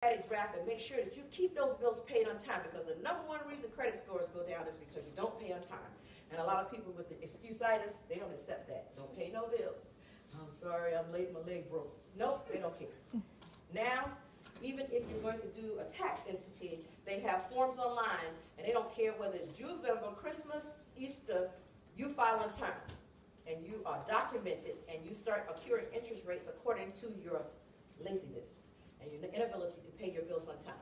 draft and make sure that you keep those bills paid on time, because the number one reason credit scores go down is because you don't pay on time. And a lot of people with the excuse-itis, they don't accept that. Don't pay no bills. I'm sorry, I'm late, my leg broke. Nope, they don't care. Now, even if you're going to do a tax entity, they have forms online, and they don't care whether it's Juvenile, Christmas, Easter, you file on time. And you are documented, and you start accruing interest rates according to your laziness and your inability to pay your bills on time.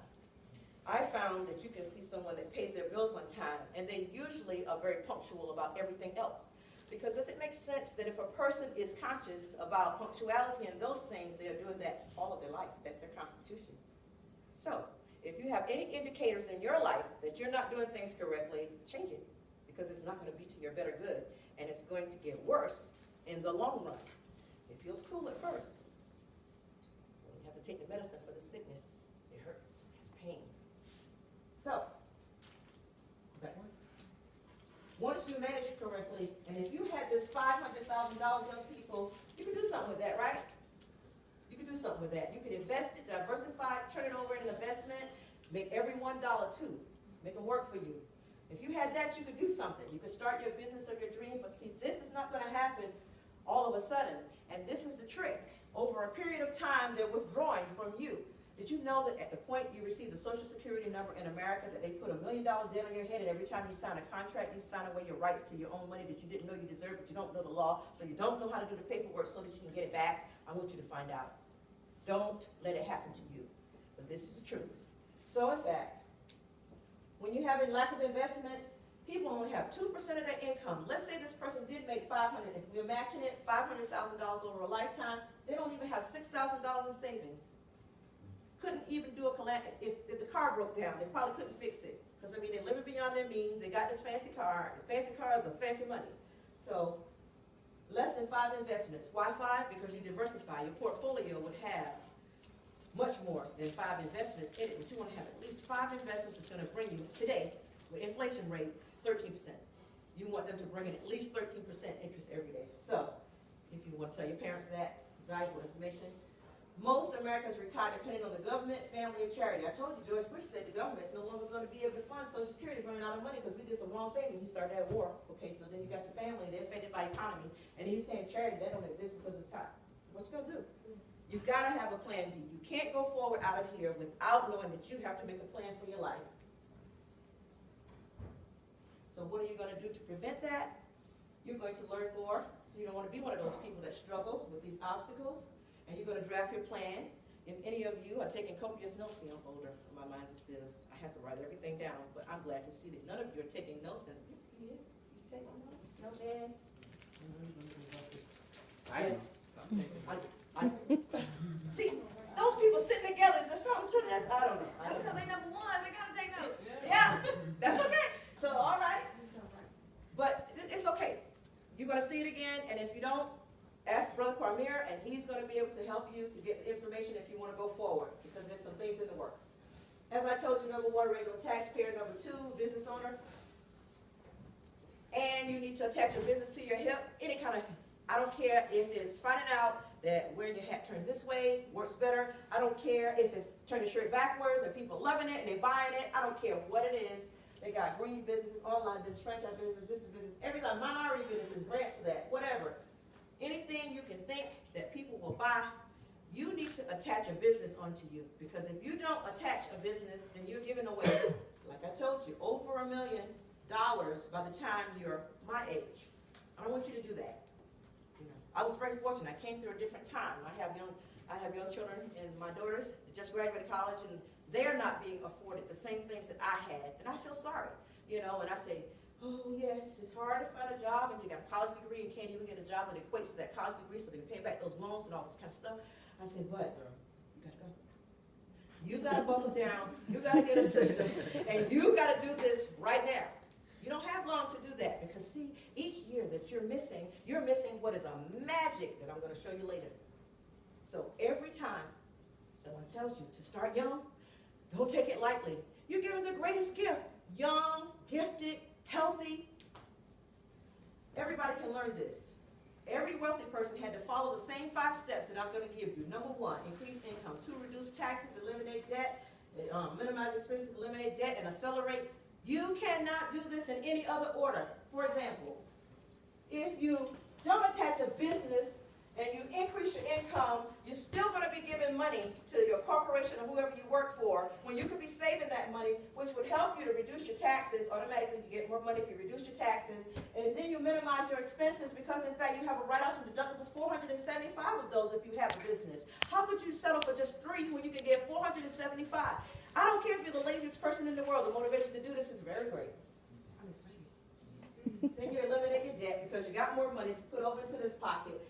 I found that you can see someone that pays their bills on time, and they usually are very punctual about everything else. Because does it make sense that if a person is conscious about punctuality and those things, they are doing that all of their life? That's their constitution. So, if you have any indicators in your life that you're not doing things correctly, change it. Because it's not going to be to your better good, and it's going to get worse in the long run. It feels cool at first. When you have to take the medicine for the sickness, it hurts, it's pain. So, once you manage it correctly, and if you had this $500,000, young people, you could do something with that, right? You could do something with that. You could invest it, diversify it, turn it over into an investment, make every $1 two, make them work for you. If you had that, you could do something. You could start your business of your dream, but see, this is not going to happen all of a sudden. And this is the trick. Over a period of time, they're withdrawing from you. Did you know that at the point you receive the Social Security number in America, that they put $1 million debt on your head, and every time you sign a contract, you sign away your rights to your own money that you didn't know you deserved, but you don't know the law, so you don't know how to do the paperwork so that you can get it back? I want you to find out. Don't let it happen to you. But this is the truth. So in fact, when you have a lack of investments, people only have 2% of their income. Let's say this person did make $500,000. If we're matching it, $500,000 over a lifetime, they don't even have $6,000 in savings. Couldn't even do a calamity. If the car broke down, they probably couldn't fix it. Because, I mean, they're living beyond their means. They got this fancy car. And fancy cars are fancy money. So, less than 5 investments. Why 5? Because you diversify. Your portfolio would have much more than 5 investments in it. But you want to have at least 5 investments that's going to bring you, today, with inflation rate, 13%. You want them to bring in at least 13% interest every day. So, if you want to tell your parents that, valuable information. Most Americans retire depending on the government, family, and charity. I told you, George Bush said the government is no longer going to be able to fund Social Security, running out of money because we did some wrong things and he started that war. Okay, so then you got the family, they're affected by economy, and he's saying charity, that don't exist because it's time. What you going to do? You've got to have a plan B. You can't go forward out of here without knowing that you have to make a plan for your life. So what are you going to do to prevent that? You're going to learn more, so you don't want to be one of those people that struggle with these obstacles. And you're going to draft your plan. If any of you are taking copious notes, see, I'm older, my mind's instead of, I have to write everything down, but I'm glad to see that none of you are taking notes, and yes, he is. He's taking notes. No, Dan? Yes. See, those people sitting together, is there something to this? I don't know. That's because they number one. They got to take notes. Yeah, that's okay. So, all right. But it's okay. You're going to see it again, and if you don't, ask Brother Parmir, and he's going to be able to help you to get information if you want to go forward, because there's some things in the works. As I told you, number 1, regular taxpayer. Number 2, business owner. And you need to attach your business to your hip. Any kind of, I don't care if it's finding out that wearing your hat turned this way works better. I don't care if it's turning your shirt backwards and people loving it and they're buying it. I don't care what it is. They got green businesses, online business, franchise business, this business, everything, minority businesses, grants for that, whatever. Anything you can think that people will buy, you need to attach a business onto you. Because if you don't attach a business, then you're giving away, like I told you, over $1 million by the time you're my age. I don't want you to do that. You know, I was very fortunate. I came through a different time. I have young children, and my daughters just graduated college, and they're not being afforded the same things that I had. And I feel sorry, you know, and I say, oh, yes, it's hard to find a job, and you got a college degree and can't even get a job that equates to that college degree so they can pay back those loans and all this kind of stuff. I said, but you got to go. You got to buckle down. You got to get a system, and you got to do this right now. You don't have long to do that because, see, each year that you're missing what is a magic that I'm going to show you later. So every time someone tells you to start young, don't take it lightly. You're given the greatest gift, young, gifted, healthy. Everybody can learn this. Every wealthy person had to follow the same 5 steps that I'm going to give you. Number 1, increase income. 2, reduce taxes, eliminate debt, minimize expenses, eliminate debt, and accelerate. You cannot do this in any other order. For example, if you don't attach a business and you increase your income, you're still going to be giving money to your corporation or whoever you work for, when you could be saving that money, which would help you to reduce your taxes. Automatically, you get more money if you reduce your taxes. And then you minimize your expenses because, in fact, you have a write-off and deductibles, 475 of those if you have a business. How could you settle for just 3 when you can get 475? I don't care if you're the laziest person in the world. The motivation to do this is very great. I'm excited. Then you eliminate your debt because you got more money to put over into this pocket.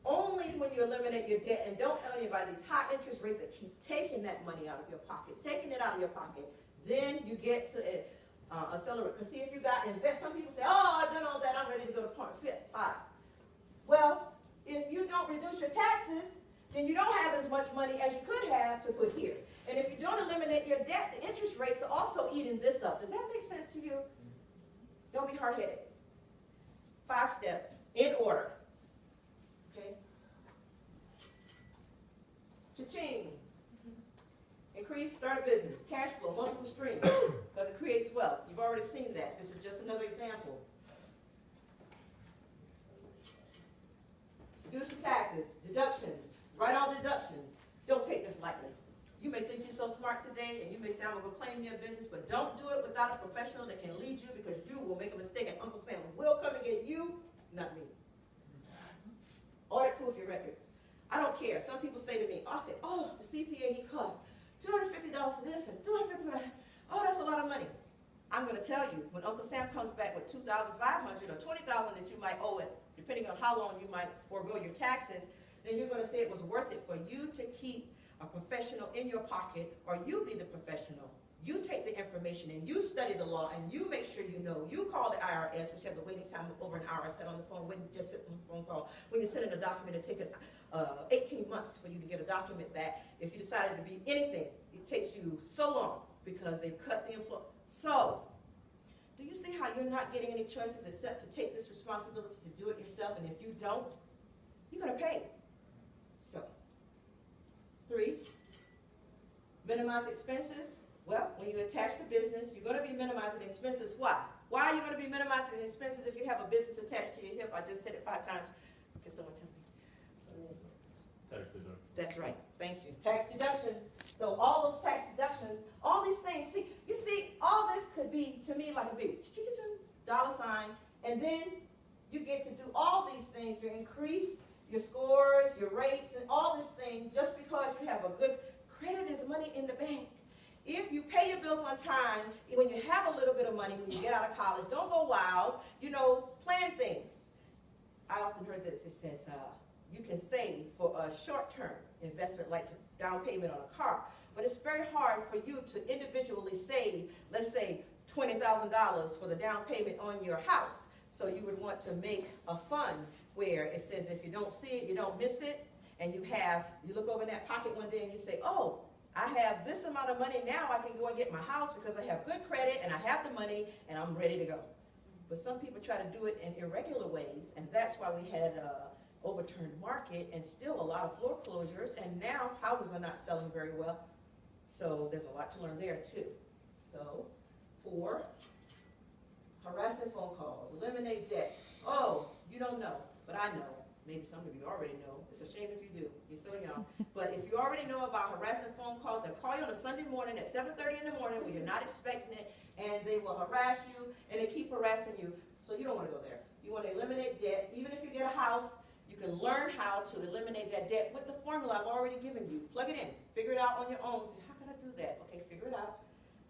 Only when you eliminate your debt and don't owe anybody these high interest rates that keeps taking that money out of your pocket, taking it out of your pocket, then you get to accelerate. Because see, if you got invest, some people say, oh, I've done all that, I'm ready to go to point 5. Well, if you don't reduce your taxes, then you don't have as much money as you could have to put here. And if you don't eliminate your debt, the interest rates are also eating this up. Does that make sense to you? Don't be hard-headed. 5 steps in order. Okay? Cha-ching. Increase, start a business. Cash flow, multiple streams, because it creates wealth. You've already seen that. This is just another example. Reduce your taxes, deductions. Write all deductions. Don't take this lightly. You may think you're so smart today, and you may say, I'm going to claim your business, but don't do it without a professional that can lead you, because you will make a mistake, and Uncle Sam will come and get you, not me. Audit proof your records. I don't care. Some people say to me, I say, oh, the CPA, he costs $250 for this and $250 for that. Oh, that's a lot of money. I'm going to tell you, when Uncle Sam comes back with $2,500 or $20,000 that you might owe it, depending on how long you might forego your taxes, then you're going to say it was worth it for you to keep a professional in your pocket, or you be the professional. You take the information and you study the law and you make sure you know. You call the IRS, which has a waiting time of over an hour. Sit on the phone, wouldn't just sit on the phone call. When you send in a document, it takes 18 months for you to get a document back. If you decided to be anything, it takes you so long because they cut the employee. So, do you see how you're not getting any choices except to take this responsibility to do it yourself? And if you don't, you're going to pay. So, 3, minimize expenses. Well, when you attach the business, you're going to be minimizing expenses. Why? Why are you going to be minimizing expenses if you have a business attached to your hip? I just said it 5 times. Can someone tell me? Tax deduction. That's right. Thank you. Tax deductions. So all those tax deductions, all these things. See, you see, all this could be, to me, like a big dollar sign. And then you get to do all these things. You increase your scores, your rates, and all this thing just because you have a good credit is money in the bank. If you pay your bills on time, when you have a little bit of money, when you get out of college, don't go wild. You know, plan things. I often heard this. It says you can save for a short-term investment like down payment on a car. But it's very hard for you to individually save, let's say, $20,000 for the down payment on your house. So you would want to make a fund where it says if you don't see it, you don't miss it. And you look over in that pocket one day and you say, oh, I have this amount of money now, I can go and get my house because I have good credit and I have the money and I'm ready to go. But some people try to do it in irregular ways, and that's why we had an overturned market and still a lot of foreclosures, and now houses are not selling very well. So there's a lot to learn there too. So 4, harassing phone calls, eliminate debt. Oh, you don't know, but I know. Maybe some of you already know. It's a shame if you do. You're so young. But if you already know about harassing phone calls, they'll call you on a Sunday morning at 7:30 in the morning when you're not expecting it, and they will harass you, and they keep harassing you. So you don't want to go there. You want to eliminate debt. Even if you get a house, you can learn how to eliminate that debt with the formula I've already given you. Plug it in. Figure it out on your own. Say, how can I do that? Okay, figure it out.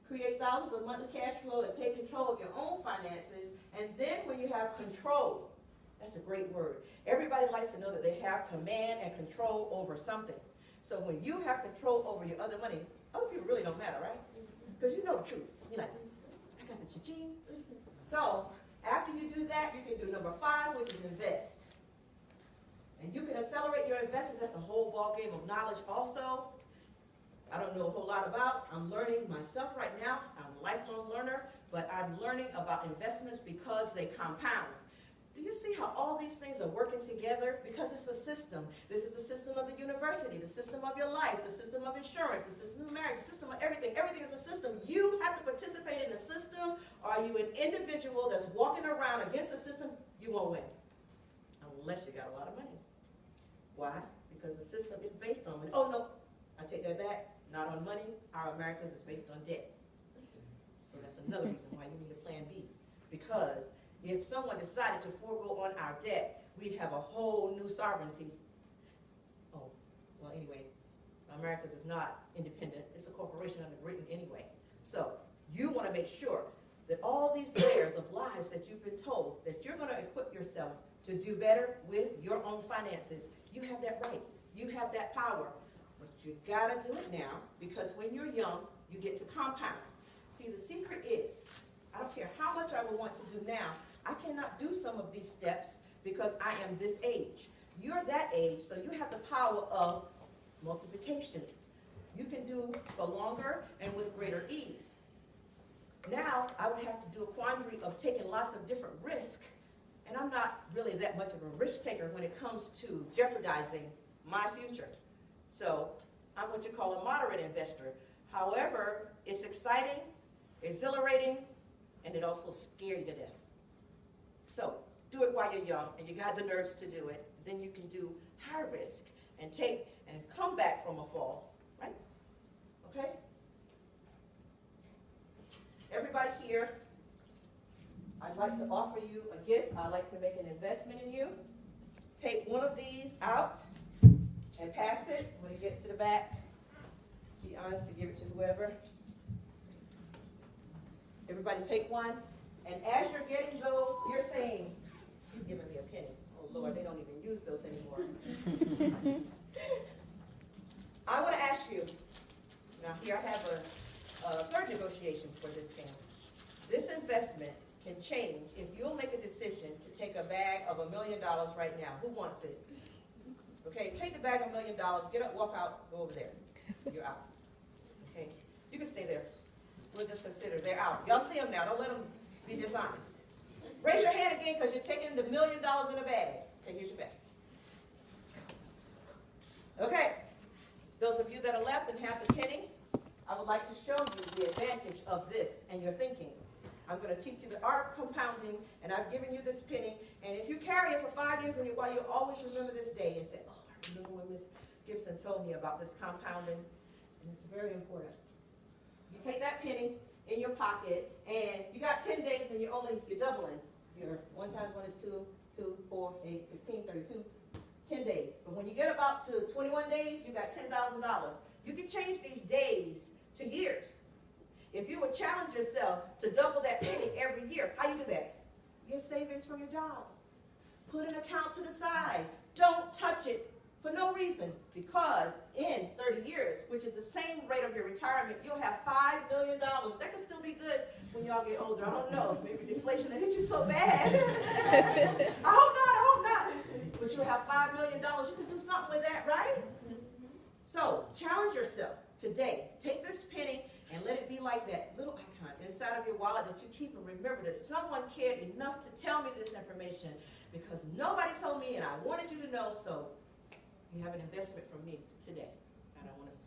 Create thousands of monthly cash flow and take control of your own finances. And then when you have control, that's a great word. Everybody likes to know that they have command and control over something. So when you have control over your other money, other people really don't matter, right? Because you know the truth. You're like, I got the cha-ching. So after you do that, you can do number 5, which is invest. And you can accelerate your investment. That's a whole ball game of knowledge also. I don't know a whole lot about. I'm learning myself right now. I'm a lifelong learner, but I'm learning about investments because they compound. Do you see how all these things are working together? Because it's a system. This is the system of the university, the system of your life, the system of insurance, the system of marriage, the system of everything. Everything is a system. You have to participate in the system. Are you an individual that's walking around against the system? You won't win. Unless you got a lot of money. Why? Because the system is based on money. Oh, no, I take that back. Not on money. Our America's is based on debt. So that's another reason why you need a plan B. Because if someone decided to forego on our debt, we'd have a whole new sovereignty. Oh, well, anyway, America's is not independent. It's a corporation under Britain anyway. So you want to make sure that all these layers of lies that you've been told, that you're going to equip yourself to do better with your own finances. You have that right. You have that power. But you got to do it now, because when you're young, you get to compound. See, the secret is, I don't care how much I would want to do now, I cannot do some of these steps because I am this age. You're that age, so you have the power of multiplication. You can do for longer and with greater ease. Now, I would have to do a quandary of taking lots of different risks, and I'm not really that much of a risk taker when it comes to jeopardizing my future. So I'm what you call a moderate investor. However, it's exciting, exhilarating, and it also scares you to death. So do it while you're young and you got the nerves to do it. Then you can do high risk and take and come back from a fall, right? Okay? Everybody here, I'd like to offer you a gift. I'd like to make an investment in you. Take one of these out and pass it when it gets to the back. Be honest to give it to whoever. Everybody take one. And as you're getting those, you're saying, she's giving me a penny. Oh, Lord, they don't even use those anymore. I want to ask you, now here I have a third negotiation for this family. This investment can change if you'll make a decision to take a bag of $1 million right now. Who wants it? Okay, take the bag of $1 million, get up, walk out, go over there. You're out. Okay, you can stay there. We'll just consider they're out. Y'all see them now. Don't let them be dishonest. Raise your hand again because you're taking the $1 million in a bag. Okay, here's your bag. Okay, those of you that are left and have the penny, I would like to show you the advantage of this and your thinking. I'm going to teach you the art of compounding, and I've given you this penny. And if you carry it for 5 years, and you'll always remember this day and say, oh, I remember when Miss Gibson told me about this compounding, and it's very important. You take that penny in your pocket, and you got 10 days, and you're doubling. Your 1 times 1 is 2, 2, 4, 8, 16, 32, 10 days. But when you get about to 21 days, you got $10,000. You can change these days to years. If you would challenge yourself to double that penny every year, how you do that? Your savings from your job. Put an account to the side. Don't touch it for no reason, because in 30 years, which is the same rate of your retirement, you'll have $5 million. That could still be good when y'all get older. I don't know. Maybe deflation will hit you so bad. I hope not. But you'll have $5 million. You can do something with that, right? So challenge yourself today. Take this penny and let it be like that little icon inside of your wallet that you keep, and remember that someone cared enough to tell me this information, because nobody told me and I wanted you to know, so you have an investment from me today. And I want to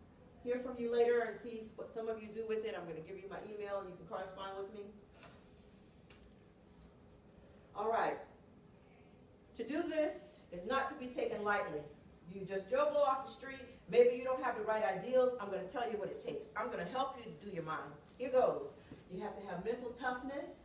hear from you later and see what some of you do with it. I'm going to give you my email and you can correspond with me. All right. To do this is not to be taken lightly. You just Joe Blow off the street. Maybe you don't have the right ideals. I'm going to tell you what it takes. I'm going to help you to do your mind. Here goes. You have to have mental toughness.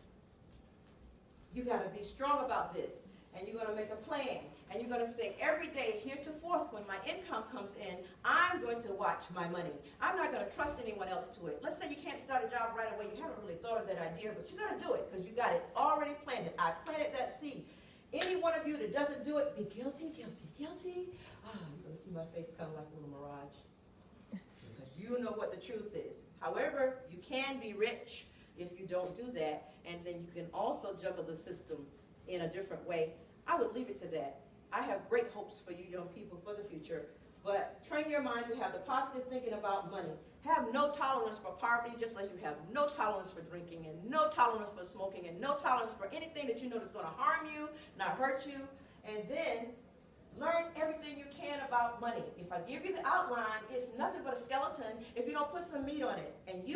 You got to be strong about this. And you're going to make a plan. And you're going to say every day, heretofore, when my income comes in, I'm going to watch my money. I'm not going to trust anyone else to it. Let's say you can't start a job right away. You haven't really thought of that idea, but you got to do it because you got it already planted. I planted that seed. Any one of you that doesn't do it, be guilty, guilty, guilty. You're going to see my face kind of like a little mirage. Because you know what the truth is. However, you can be rich if you don't do that. And then you can also juggle the system in a different way. I would leave it to that. I have great hopes for you young people for the future. But train your mind to have the positive thinking about money. Have no tolerance for poverty, just like you have no tolerance for drinking and no tolerance for smoking and no tolerance for anything that you know that's going to harm you, not hurt you. And then learn everything you can about money. If I give you the outline, it's nothing but a skeleton if you don't put some meat on it. And you